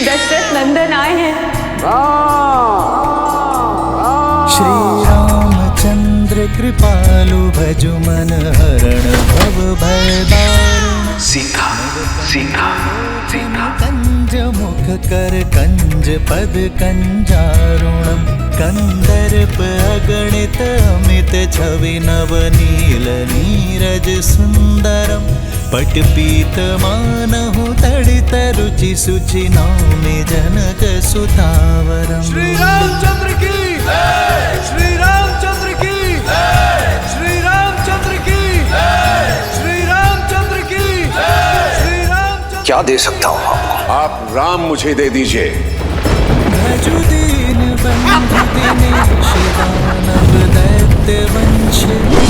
दशरथ नंदन आए हैं। श्री रामचंद्र कृपालु भजु मन हरण भव भय दारुण। सीखा सीखा सीखा। कंज मुख कर कंज पद कंजारुणम। कंदर्प अगणित अमित छवि नवनील नीरज सुंदरम। पटपीत मानहु तड़ित रुचि सुचि नौमि जनक सुतावरम। श्री रामचंद्र की श्री रामचंद्र की श्री रामचंद्र की श्री रामचंद्र की श्री रामचंद्र। क्या दे सकता हूँ आपको? आप राम मुझे दे दीजिए। भजु दीन बंधु दिनेश दानव दैत्य वंश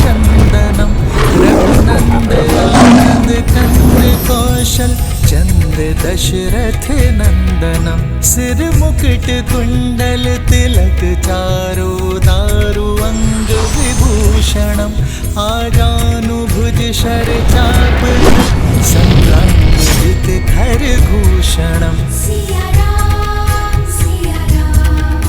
नंदनम। रघुनंद आनंद कंद कौशल चंद्र दशरथ नंदनम। सिर मुकुट कुंडल तिलक चारु दारु अंग विभूषणम। आजानुभुज शर चाप संभ्रमित खर भूषणम। सिया राम सिया राम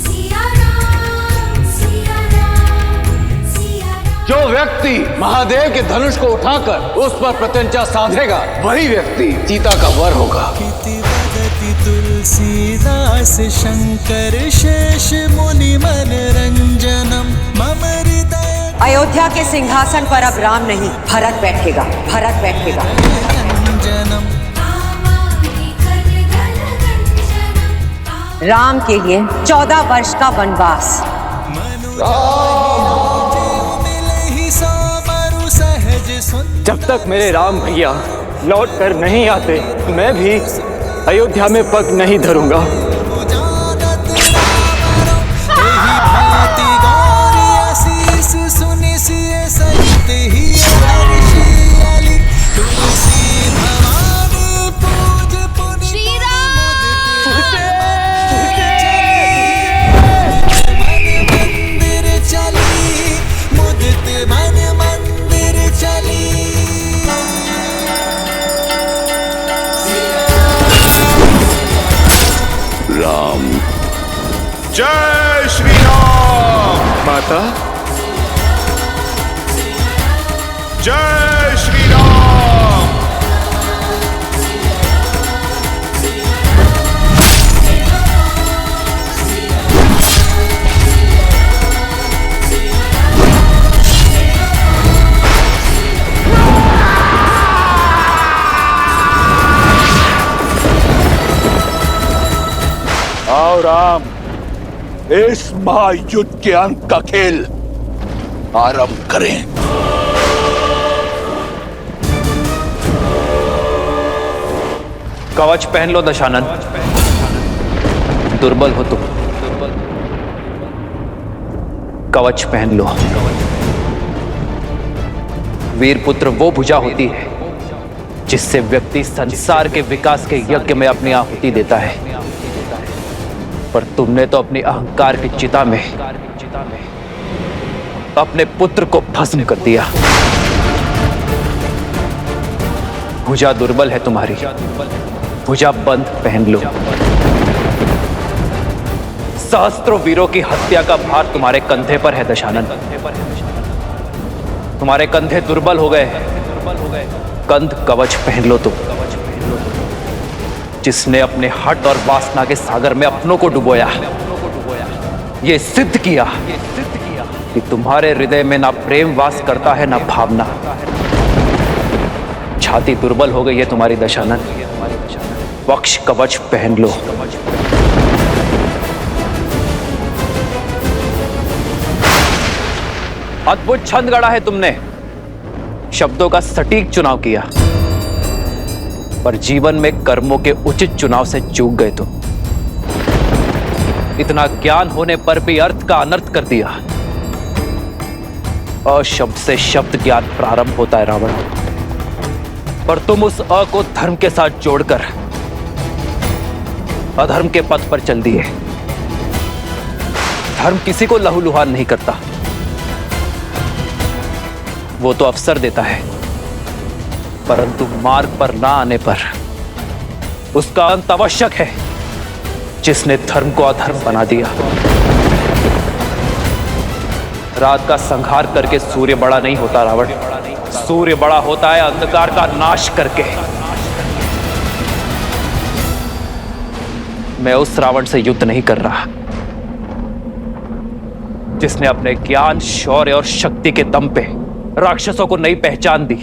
सिया राम सिया राम सिया राम। जो व्यक्ति महादेव के धनुष को उठाकर उस पर प्रत्यंचा साधेगा वही व्यक्ति सीता का वर होगा। इति वदति तुलसीदास शंकर शेष मुनि मनरंजनम। मम हृदय अयोध्या के सिंहासन पर अब राम नहीं भरत बैठेगा। भरत बैठेगा। रंजनम। कामाग्नि कर गल गंजनम। राम के लिए 14 वर्ष का वनवास। मिलहि सो बरु सहज सुन। जब तक मेरे राम भैया लौट कर नहीं आते मैं भी अयोध्या में पग नहीं धरूंगा। जानत रावण एहि भांति गौरी आशीष सुनि सिय सहित ही हर्षियलि। तुलसी भवानी पूज पुनि श्री राम मंदिर चली। मुदित मन मंदिर चली। राम जय श्री राम। माता जय श्री राम। आओ राम, इस महायुद्ध के अंत का खेल आरंभ करें। कवच पहन लो दशानन। दुर्बल हो तुम। कवच पहन लो। वीर पुत्र वो भुजा होती है जिससे व्यक्ति संसार के विकास के यज्ञ में अपनी आहुति देता है। पर तुमने तो अपनी अहंकार की चिता में अपने पुत्र को भस्म कर दिया। भुजा दुर्बल है तुम्हारी। भुजा बंद पहन लो। सहस्त्रों वीरों की हत्या का भार तुम्हारे कंधे पर है दशानन। तुम्हारे कंधे दुर्बल हो गए। कंध कवच पहन लो तुम, जिसने अपने हठ और वासना के सागर में अपनों को डुबोया। ये सिद्ध किया कि तुम्हारे हृदय में ना प्रेम वास करता है ना भावना। छाती दुर्बल हो गई है तुम्हारी दशानन। वक्ष कवच पहन लो। अद्भुत छंद गढ़ा है तुमने। शब्दों का सटीक चुनाव किया, पर जीवन में कर्मों के उचित चुनाव से चूक गए तुम। इतना ज्ञान होने पर भी अर्थ का अनर्थ कर दिया। अशब्द से शब्द ज्ञान प्रारंभ होता है रावण, पर तुम उस अ को धर्म के साथ जोड़कर अधर्म के पथ पर चल दिए। धर्म किसी को लहूलुहान नहीं करता, वो तो अवसर देता है, परंतु मार्ग पर ना आने पर उसका अंत आवश्यक है। जिसने धर्म को अधर्म बना दिया। रात का संहार करके सूर्य बड़ा नहीं होता रावण, सूर्य बड़ा होता है अंधकार का नाश करके। मैं उस रावण से युद्ध नहीं कर रहा जिसने अपने ज्ञान, शौर्य और शक्ति के दम पे राक्षसों को नई पहचान दी।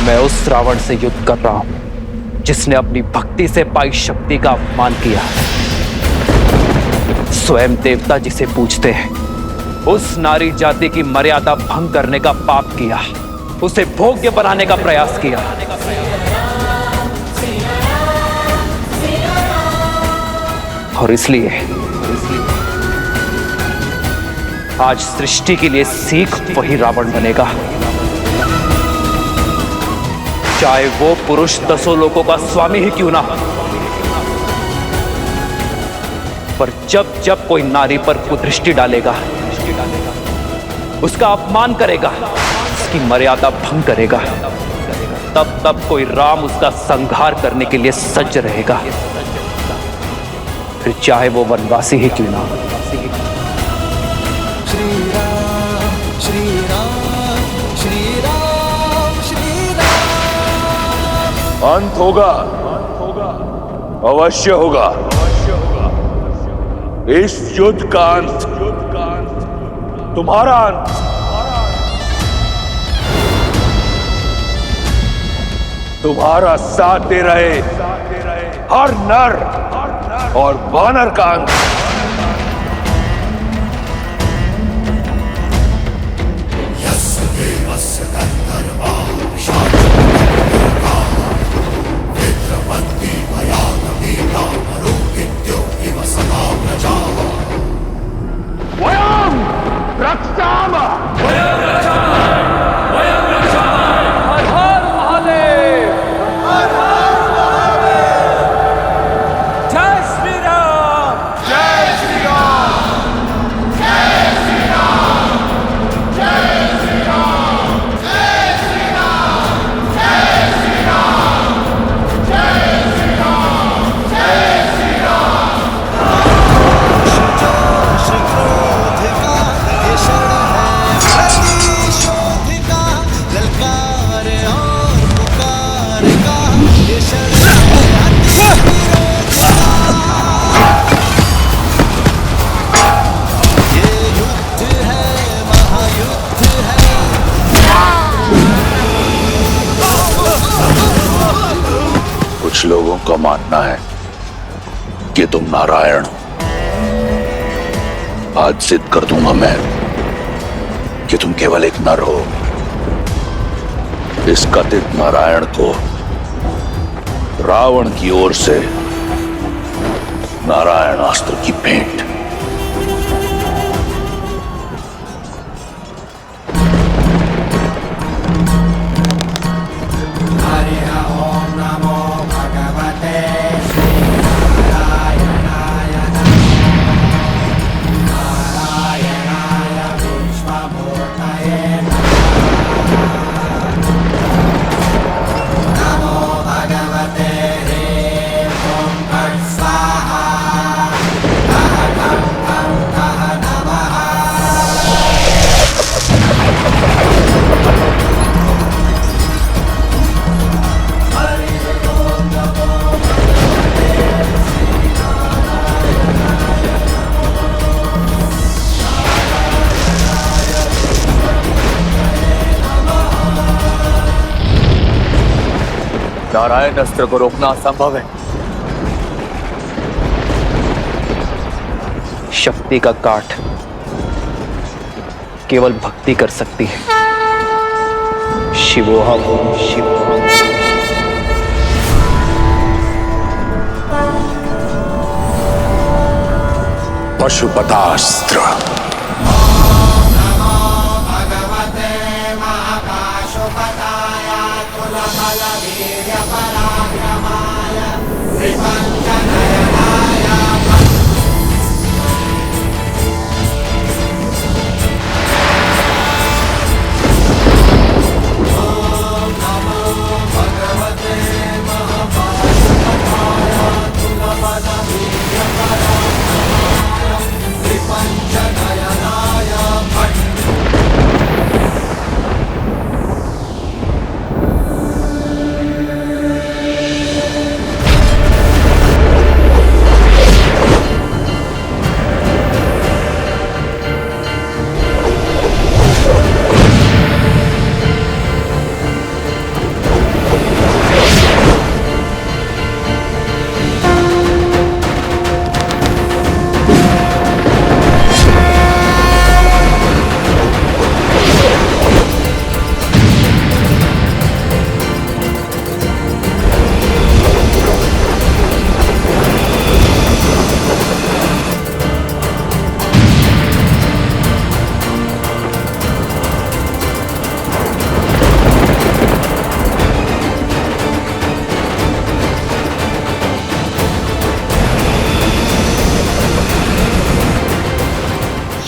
मैं उस रावण से युद्ध कर रहा हूं जिसने अपनी भक्ति से पाई शक्ति का अपमान किया। स्वयं देवता जिसे पूजते हैं, उस नारी जाति की मर्यादा भंग करने का पाप किया, उसे भोग्य बनाने का प्रयास किया। और इसलिए आज सृष्टि के लिए सीख वही रावण बनेगा, चाहे वो पुरुष 10 लोकों का स्वामी ही क्यों ना हो। पर जब जब कोई नारी पर कुदृष्टि डालेगा, उसका अपमान करेगा, उसकी मर्यादा भंग करेगा, तब तब कोई राम उसका संहार करने के लिए सज्ज रहेगा, फिर चाहे वो वनवासी ही क्यों ना हो। श्री राम श्री राम श्री राम श्री राम। अंत होगा, अवश्य होगा। इस युद्ध का अंत तुम्हारा अंत। तुम्हारा साथ दे रहे हर नर और वानर का अंत। कुछ लोगों का मानना है कि तुम नारायण हो। आज सिद्ध कर दूंगा मैं कि तुम केवल एक नर हो। इस कथित नारायण को रावण की ओर से नारायण अस्त्र की भेंट। नारायण अस्त्र को रोकना असंभव है। शक्ति का काट केवल भक्ति कर सकती है। शिवोहम शिवोहम। पशुपतास्त्र।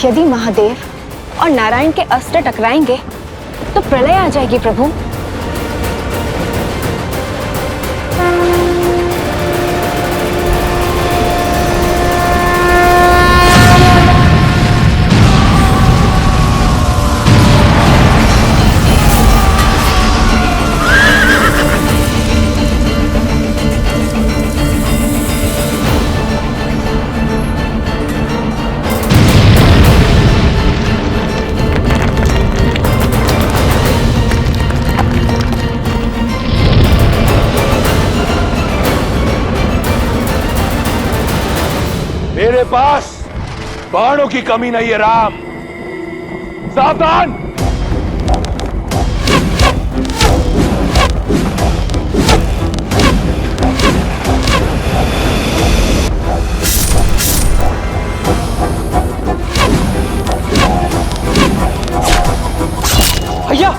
यदि महादेव और नारायण के अस्त्र टकराएंगे तो प्रलय आ जाएगी प्रभु। मेरे पास बाणों की कमी नहीं है राम। सावधान। भैया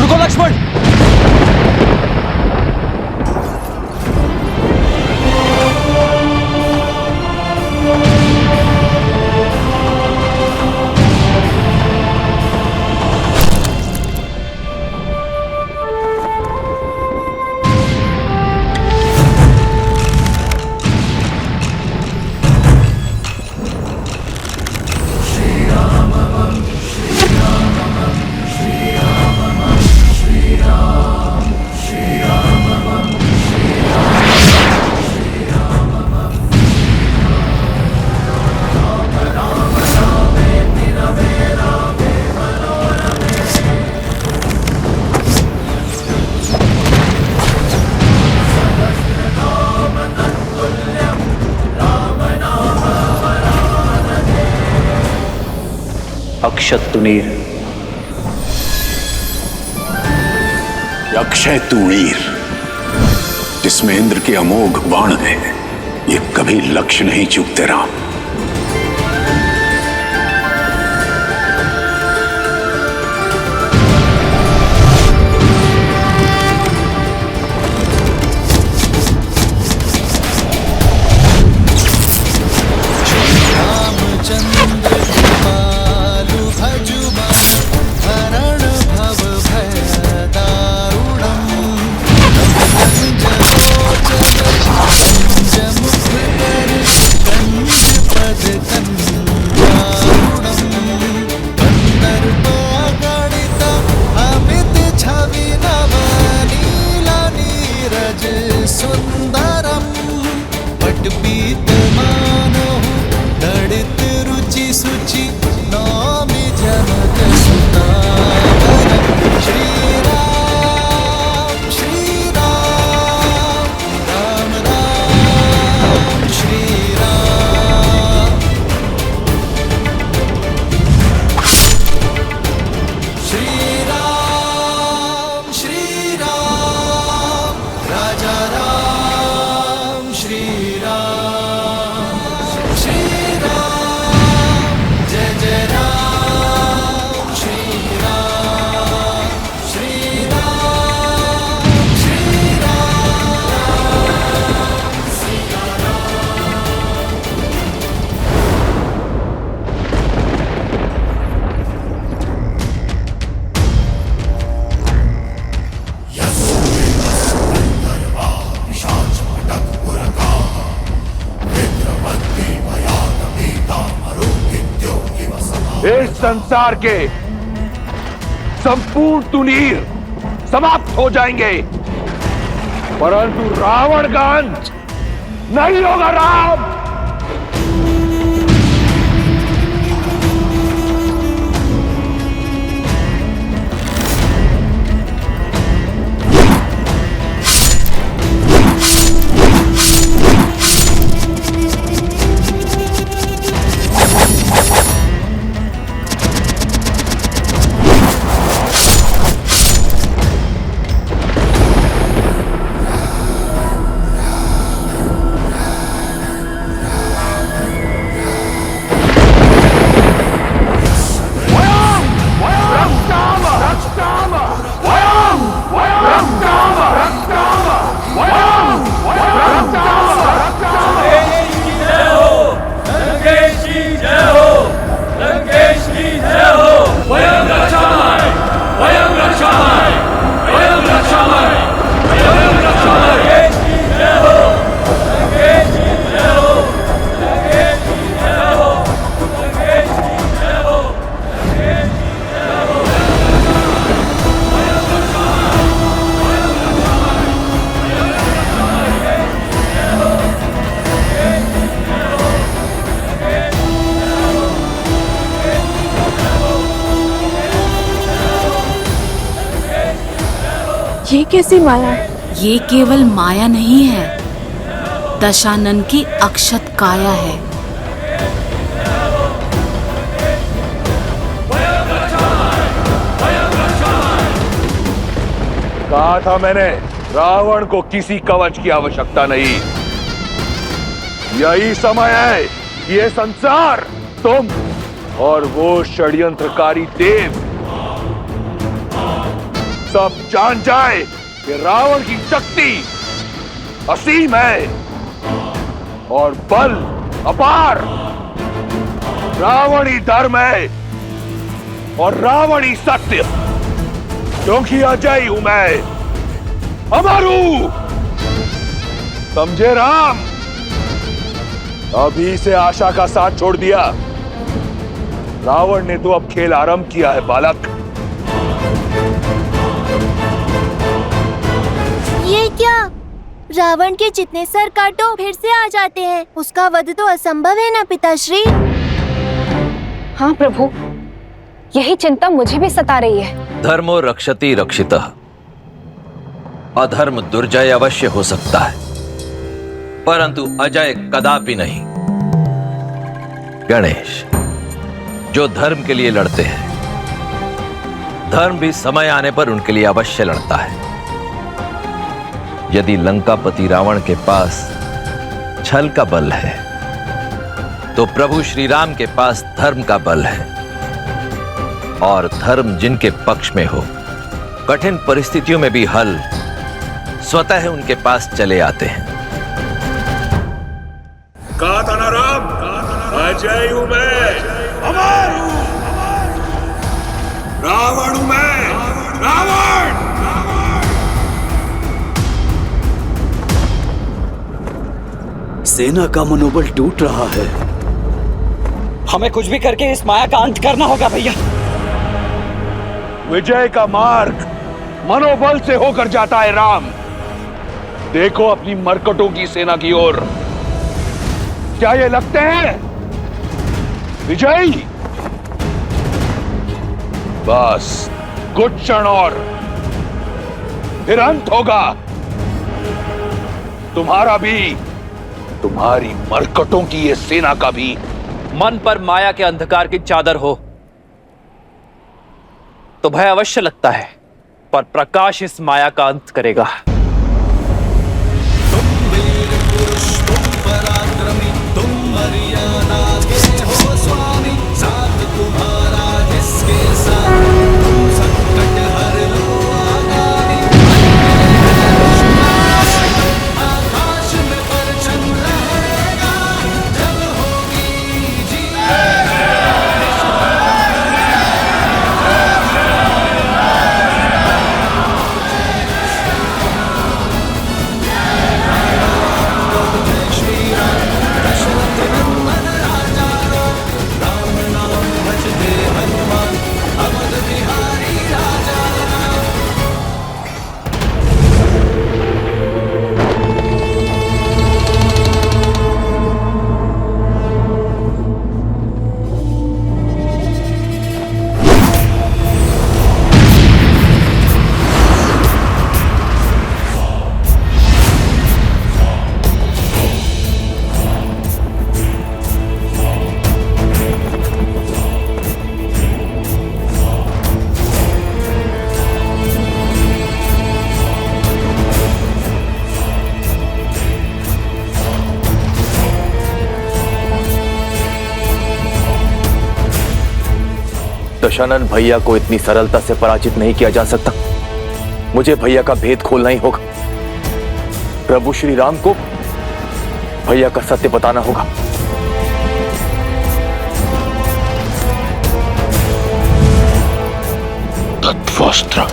रुको लक्ष्मण। अक्षत तुनीर। अक्षय तुणीर जिसमें इंद्र के अमोघ बाण है, ये कभी लक्ष्य नहीं चूकते राम। इस संसार के संपूर्ण तुनीर समाप्त हो जाएंगे, परंतु रावण का अंत नहीं होगा राम। ये कैसी माया है? ये केवल माया नहीं है, दशानन की अक्षत काया है। कहा था मैंने, रावण को किसी कवच की आवश्यकता नहीं। यही समय है कि ये संसार, तुम और वो षड्यंत्रकारी देव सब जान जाए कि रावण की शक्ति असीम है और बल अपार। रावण ही धर्म है और रावण ही सत्य, क्योंकि अजय हूं मैं, अमर हूं। समझे राम? अभी से आशा का साथ छोड़ दिया। रावण ने तो अब खेल आरंभ किया है बालक। ये क्या? रावण के जितने सर काटो फिर से आ जाते हैं। उसका वध तो असंभव है ना पिताश्री? हाँ प्रभु, यही चिंता मुझे भी सता रही है। धर्मो रक्षति रक्षितः। अधर्म दुर्जय अवश्य हो सकता है, परंतु अजय कदापि नहीं। गणेश, जो धर्म के लिए लड़ते हैं, धर्म भी समय आने पर उनके लिए अवश्य लड़ता है। यदि लंकापति रावण के पास छल का बल है, तो प्रभु श्री राम के पास धर्म का बल है। और धर्म जिनके पक्ष में हो, कठिन परिस्थितियों में भी हल स्वतः उनके पास चले आते हैं। कहा था ना राम, अजय हूं मैं, अमर हूं। रावण हूं मैं, रावण। सेना का मनोबल टूट रहा है। हमें कुछ भी करके इस माया का अंत करना होगा भैया। विजय का मार्ग मनोबल से होकर जाता है राम। देखो अपनी मरकटों की सेना की ओर। क्या ये लगते हैं विजयी? बस कुछ क्षण और फिर अंत होगा तुम्हारा भी, तुम्हारी मरकटों की ये सेना का भी। मन पर माया के अंधकार की चादर हो तो भय अवश्य लगता है, पर प्रकाश इस माया का अंत करेगा। दशानन भैया को इतनी सरलता से पराजित नहीं किया जा सकता। मुझे भैया का भेद खोलना ही होगा। प्रभु श्री राम को भैया का सत्य बताना होगा। तत्वस्त्र।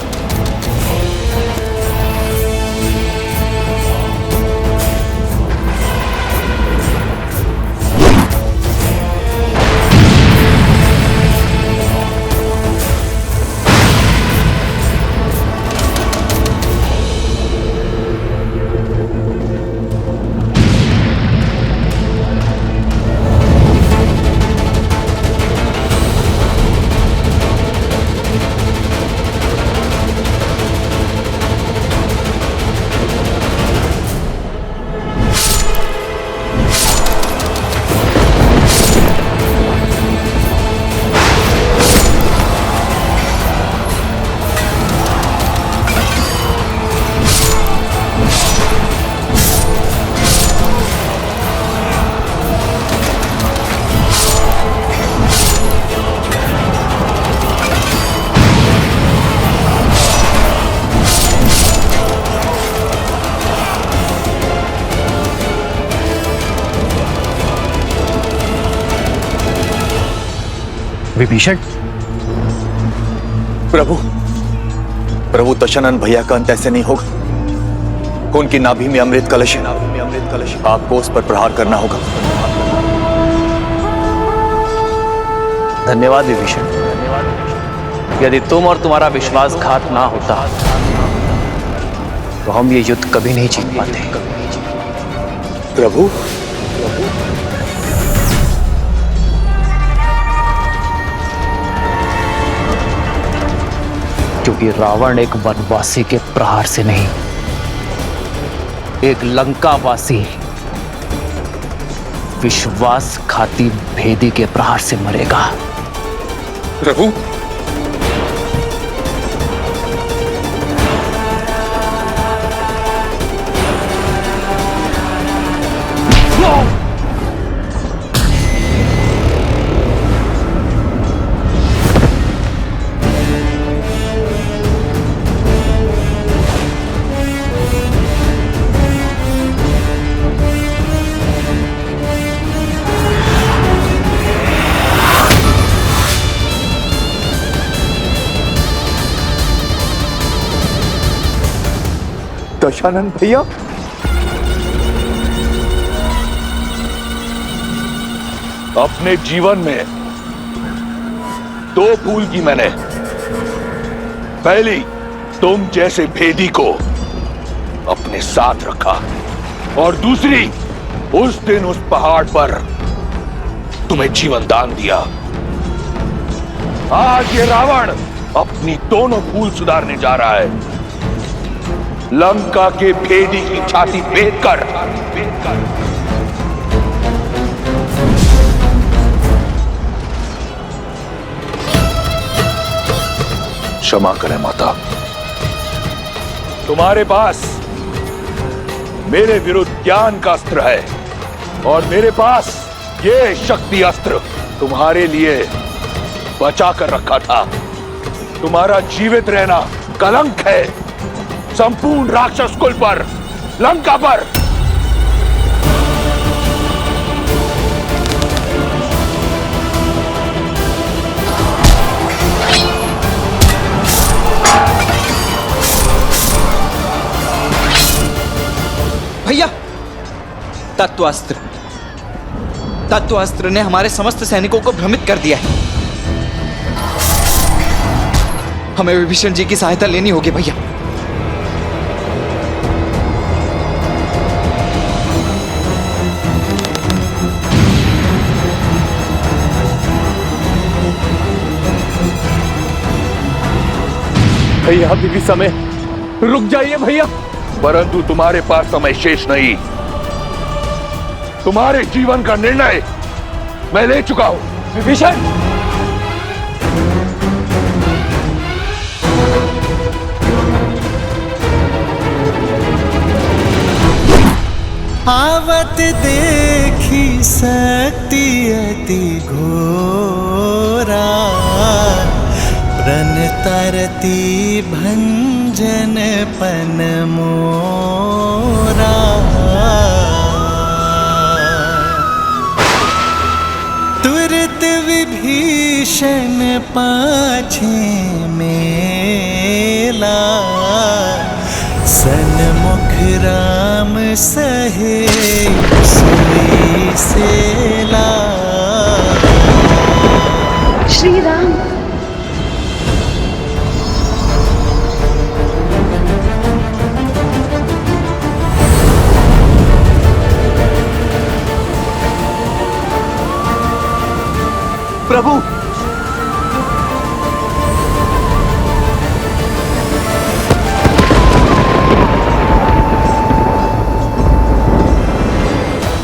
विभीषण, प्रभु दशानन भैया का अंत ऐसे नहीं होगा। उनकी नाभि में अमृत कलश है, आपको उस पर प्रहार करना होगा। धन्यवाद विभीषण। यदि तुम और तुम्हारा विश्वासघात ना होता तो हम ये युद्ध कभी नहीं जीत पाते। प्रभु, क्योंकि रावण एक वनवासी के प्रहार से नहीं, एक लंकावासी विश्वासघाती भेदी के प्रहार से मरेगा। प्रभु, दशानन भैया, अपने जीवन में दो भूल की मैंने। पहली, तुम जैसे भेदी को अपने साथ रखा, और दूसरी, उस दिन उस पहाड़ पर तुम्हें जीवन दान दिया। आज ये रावण अपनी दोनों भूल सुधारने जा रहा है। लंका के भेदी की छाती भेद कर क्षमा करें माता। तुम्हारे पास मेरे विरुद्ध ज्ञान का अस्त्र है, और मेरे पास ये शक्ति अस्त्र तुम्हारे लिए बचा कर रखा था। तुम्हारा जीवित रहना कलंक है संपूर्ण राक्षस कुल पर, लंका पर। भैया, तत्वास्त्र ने हमारे समस्त सैनिकों को भ्रमित कर दिया है। हमें विभीषण जी की सहायता लेनी होगी भैया। भैया, अभी भी समय, रुक जाइए भैया। परंतु तुम्हारे पास समय शेष नहीं। तुम्हारे जीवन का निर्णय मैं ले चुका हूं। विभीषण, आवत देखी शक्ति अति घोरा, प्रण तरती भंजन पन मोरा। तुरत विभीषण पाछे मेला, सन्मुख राम सहे सोई सेला। श्री राम, प्रभु,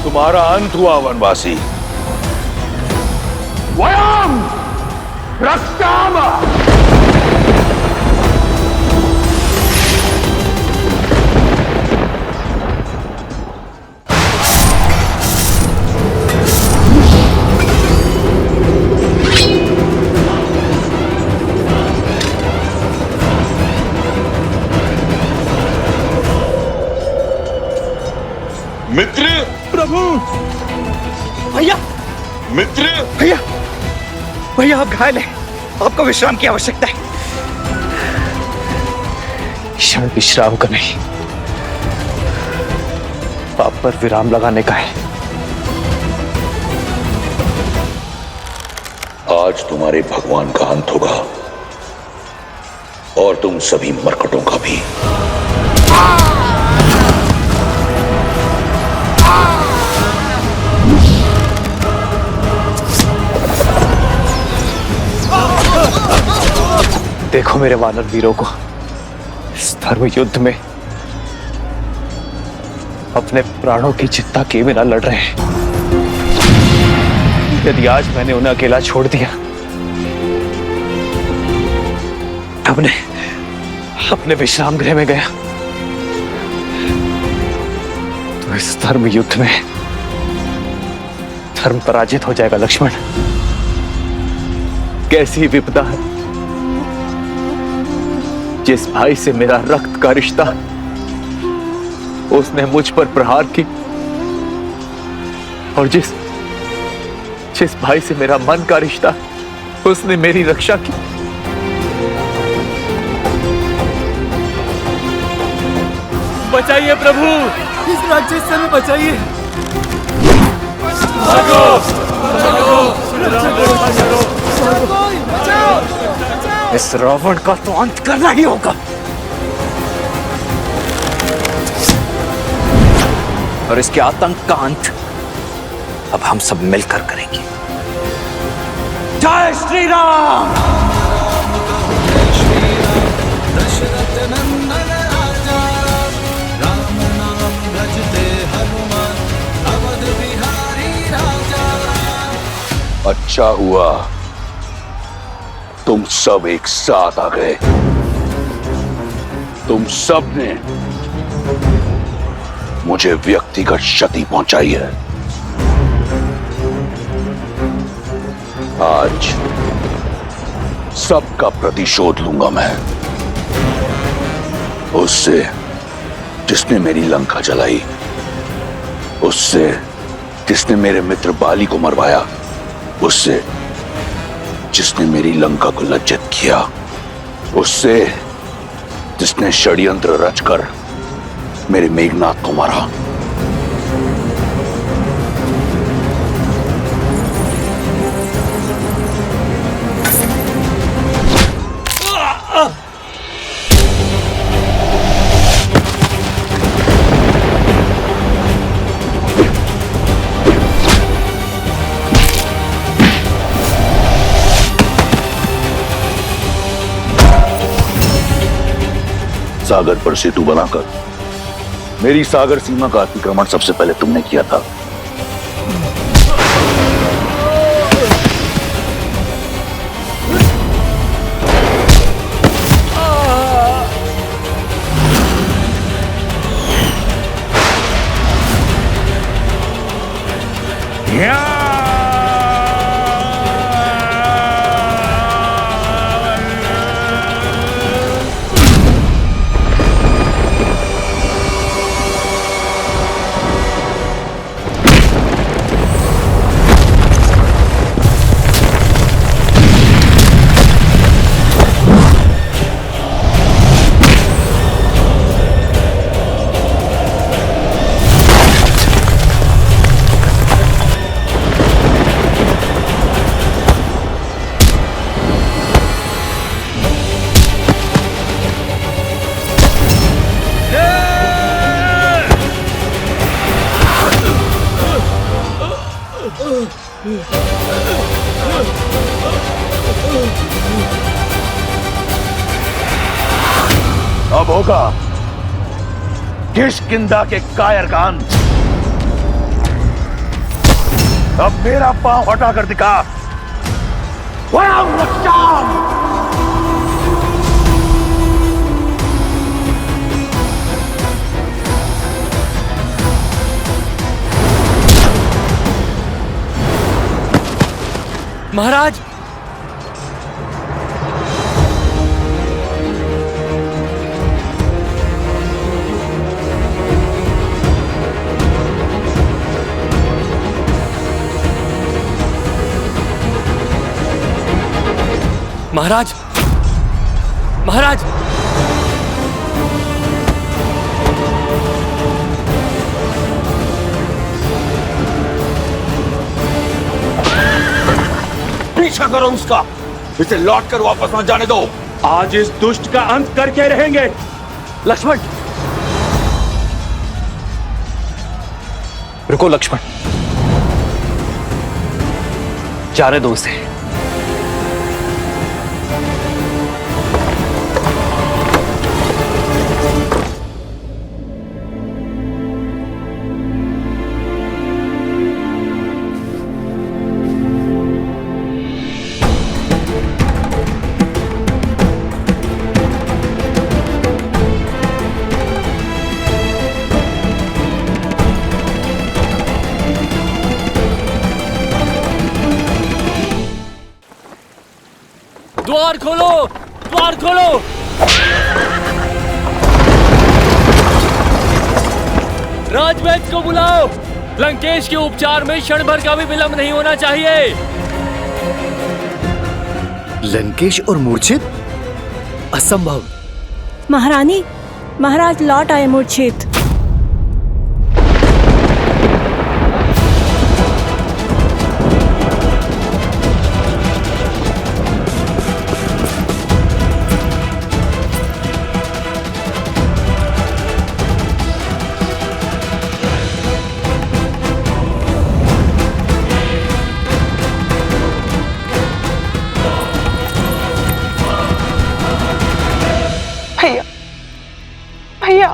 तुम्हारा अंत हुआ वनवासी। वयम रक्षाम। मित्र, प्रभु, भैया, मित्र, भैया, भैया आप घायल हैं, आपको विश्राम की आवश्यकता है। क्षण विश्राम का नहीं, पाप पर विराम लगाने का है। आज तुम्हारे भगवान का अंत होगा और तुम सभी मरकटों का भी। देखो मेरे वानर वीरों को इस धर्म युद्ध में अपने प्राणों की चिंता किए बिना लड़ रहे हैं। यदि आज मैंने उन्हें अकेला छोड़ दिया, अपने विश्राम गृह में गया, तो इस धर्म युद्ध में धर्म पराजित हो जाएगा। लक्ष्मण, कैसी विपदा है। जिस भाई से मेरा रक्त का रिश्ता, उसने मुझ पर प्रहार की, और जिस भाई से मेरा मन का रिश्ता, उसने मेरी रक्षा की। बचाइए प्रभु, इस राक्षस से हमें बचाइए। इस रावण का तो अंत करना ही होगा, और इसके आतंक का अंत अब हम सब मिलकर करेंगे। जय श्री राम। अच्छा हुआ तुम सब एक साथ आ गए। तुम सब ने मुझे व्यक्तिगत क्षति पहुंचाई है। आज सबका प्रतिशोध लूंगा मैं, उससे जिसने मेरी लंका जलाई, उससे जिसने मेरे मित्र बाली को मरवाया, उससे जिसने मेरी लंका को लज्जित किया, उससे जिसने षड्यंत्र रचकर मेरे मेघनाथ को मारा। सागर पर सेतु बनाकर मेरी सागर सीमा का अतिक्रमण सबसे पहले तुमने किया था। अब होगा किष्किंधा के कायर का अंत। अब मेरा पांव हटाकर दिखा। महाराज, महाराज, महाराज, पीछा करो उसका, इसे लौट कर वापस मत जाने दो। आज इस दुष्ट का अंत करके रहेंगे। लक्ष्मण, रुको लक्ष्मण, जाने दो उसे। द्वार खोलो, द्वार खोलो। राजवैद्य को बुलाओ। लंकेश के उपचार में क्षण भर का भी विलंब नहीं होना चाहिए। लंकेश और मूर्छित? असंभव। महारानी, महाराज लौट आए मूर्छित। भैया,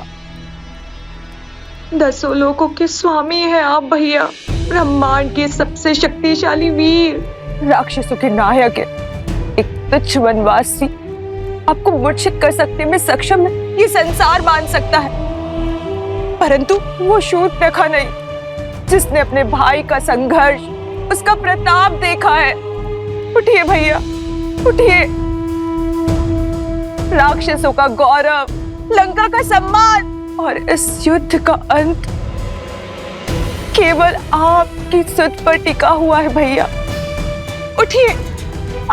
दसों लोगों के स्वामी हैं आप भैया, ब्रह्मांड के सबसे शक्तिशाली वीर, राक्षसों के नायक है। एक तुच्छ वनवासी आपको मूर्छित कर सकने में सक्षम है, ये संसार मान सकता है, परंतु वो शूर्पणखा नहीं जिसने अपने भाई का संघर्ष, उसका प्रताप देखा है। उठिए भैया, उठिए। राक्षसों का गौरव, लंका का सम्मान और इस युद्ध का अंत केवल आपकी सुध पर टिका हुआ है भैया। उठिए,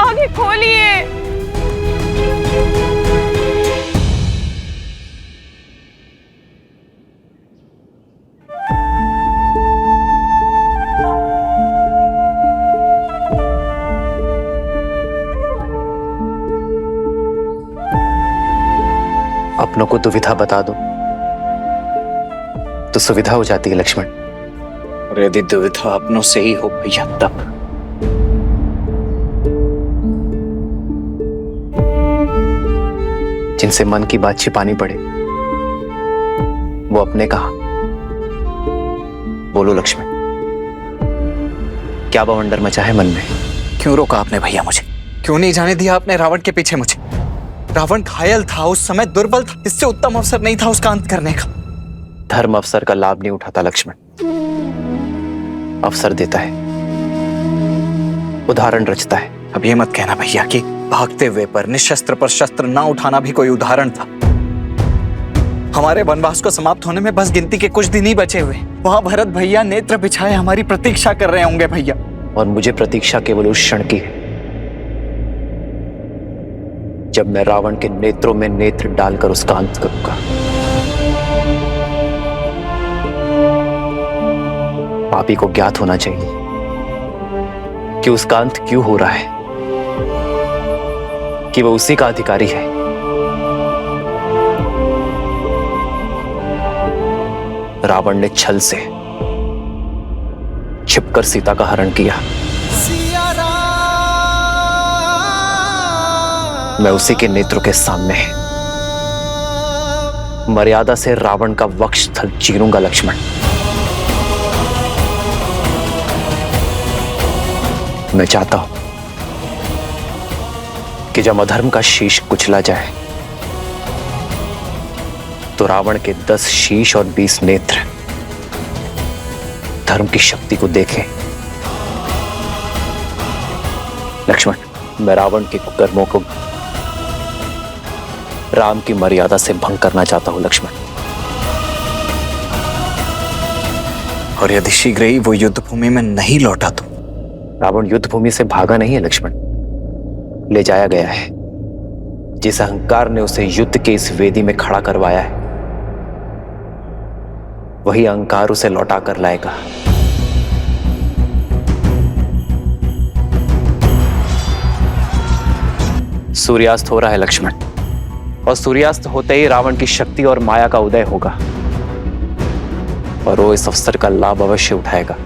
आगे खोलिए। अपनों को दुविधा बता दो तो सुविधा हो जाती है लक्ष्मण। और यदि दुविधा अपनों से ही हो भैया तब? जिनसे मन की बात छिपानी पड़े वो अपने कहा। बोलो लक्ष्मण, क्या बवंडर मचा है मन में? क्यों रोका आपने भैया मुझे? क्यों नहीं जाने दिया आपने रावण के पीछे मुझे? रावण घायल था, उस समय दुर्बल था, इससे उत्तम अवसर नहीं था उसका अंत करने का। धर्म अवसर का लाभ नहीं उठाता लक्ष्मण, अवसर देता है, उदाहरण रचता है। अब ये मत कहना भैया कि भागते हुए पर निशस्त्र पर शस्त्र ना उठाना भी कोई उदाहरण था। हमारे वनवास को समाप्त होने में बस गिनती के कुछ दिन ही बचे हुए। वहां भरत भैया नेत्र बिछाए हमारी प्रतीक्षा कर रहे होंगे भैया। और मुझे प्रतीक्षा केवल उस क्षण की है जब मैं रावण के नेत्रों में नेत्र डालकर उसका अंत करूंगा। पापी को ज्ञात होना चाहिए कि उसका अंत क्यों हो रहा है, कि वह उसी का अधिकारी है। रावण ने छल से छिपकर सीता का हरण किया। मैं उसी के नेत्रों के सामने मर्यादा से रावण का वक्षस्थल चीरूंगा लक्ष्मण। मैं चाहता हूं कि जब अधर्म का शीश कुचला जाए तो रावण के 10 शीश और 20 नेत्र धर्म की शक्ति को देखें। लक्ष्मण, मैं रावण के कुकर्मों को राम की मर्यादा से भंग करना चाहता हूं लक्ष्मण। और यदि शीघ्र ही वो युद्ध भूमि में नहीं लौटा तो? रावण युद्ध भूमि से भागा नहीं है लक्ष्मण, ले जाया गया है। जिस अहंकार ने उसे युद्ध के इस वेदी में खड़ा करवाया है, वही अहंकार उसे लौटा कर लाएगा। सूर्यास्त हो रहा है लक्ष्मण, और सूर्यास्त होते ही रावण की शक्ति और माया का उदय होगा, और वो इस अवसर का लाभ अवश्य उठाएगा।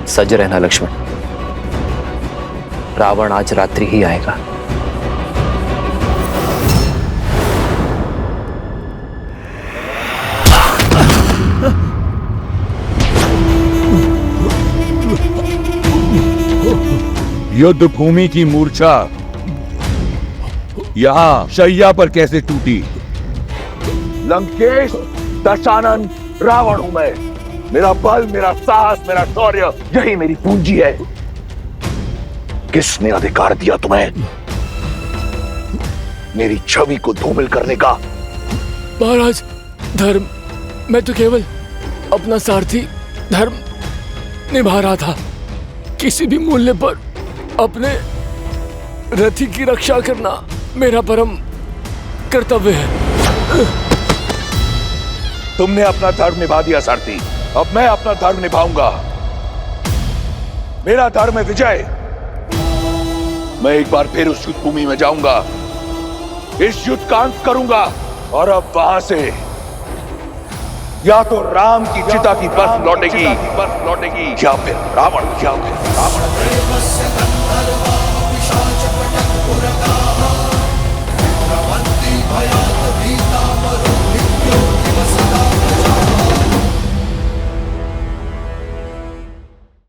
सज रहना लक्ष्मण, रावण आज रात्रि ही आएगा। युद्ध भूमि की मूर्छा यहां शैया पर कैसे टूटी? लंकेश दशानन रावण हूं मैं। मेरा बल, मेरा साहस, मेरा शौर्य, यही मेरी पूंजी है। किसने अधिकार दिया तुम्हें मेरी छवि को धूमिल करने का? महाराज, धर्म, मैं तो केवल अपना सारथी धर्म निभा रहा था। किसी भी मूल्य पर अपने रथी की रक्षा करना मेरा परम कर्तव्य है। तुमने अपना धर्म निभा दिया सारथी, अब मैं अपना धर्म निभाऊंगा। मेरा धर्म है विजय। मैं एक बार फिर उस युद्ध भूमि में जाऊंगा, इस युद्ध का अंत करूंगा, और अब वहां से या तो राम की चिता की बर्फ लौटेगी, या फिर रावण।